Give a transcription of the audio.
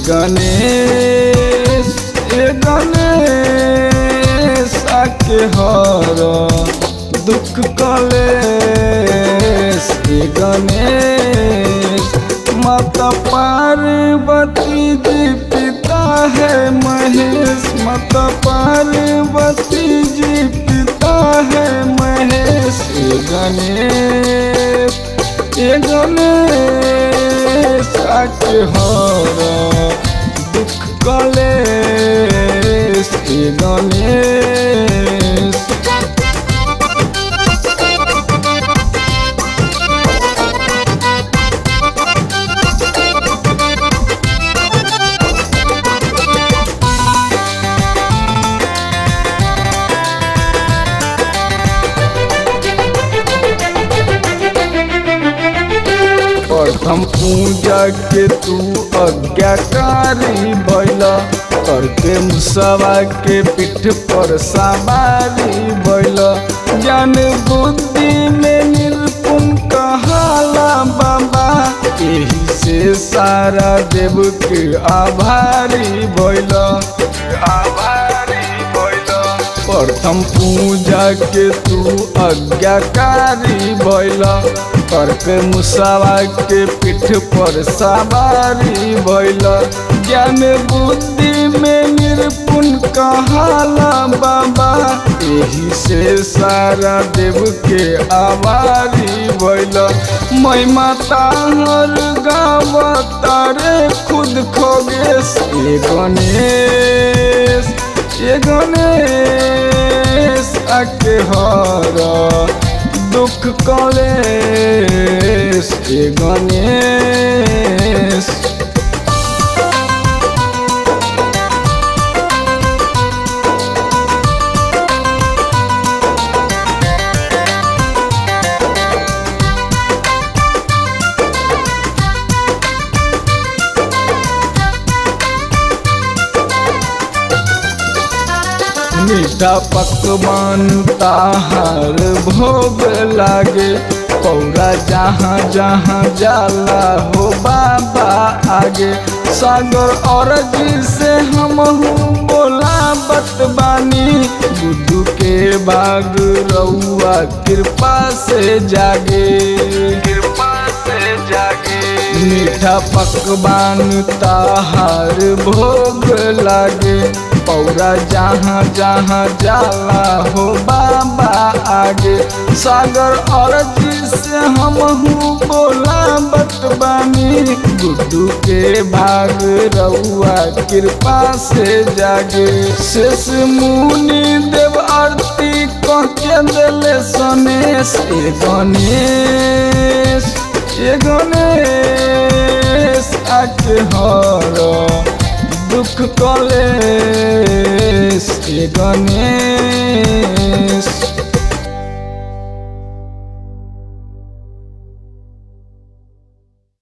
गणेश आके हर दुख कलेश। गणेश माता पार्वती जी पिता है महेश, माता पार्वती जी पिता है महेश। गणेश आके हर दुख कलेश। गणेश प्रथम पूजा के तू आज्ञाकारी बैला, करके मुसवा के पीठ पर सवारी बैला। ज्ञान बुद्धि में निपुण कहाला बाबा, यही से सारा देव के आभारी बैला। प्रथम पूजा के तू आज्ञाकारी बैला, करके मुसवा के पीठ पर सवारी बैला। ज्ञान बुद्धि में निपुण कहाला बाबा, यही से सारा देव के आभारी बैला। महिमा ताहर गावता रे खुद खोगेश। गणेश आके हर दुख कलेश। गणेश मीठा पकवान ताहार भोग लागे, पौरा जहाँ जहाँ जाला हो बाबा आगे। सागर और जी से हम बोला बतबानी, गुड्डू के बाग रउआ कृपा से जागे। मीठा पकवान ताहार भोग लागे, पौरा जहाँ जहाँ जाला हो बाबा आगे। सागर और जी से हम बोला बतबानी, गुड्डू के भाग रउआ कृपा से जागे। शेष मुनि देव आरती कह के दिले सनेश। गणेश आके हर दुख कलेश। गणेश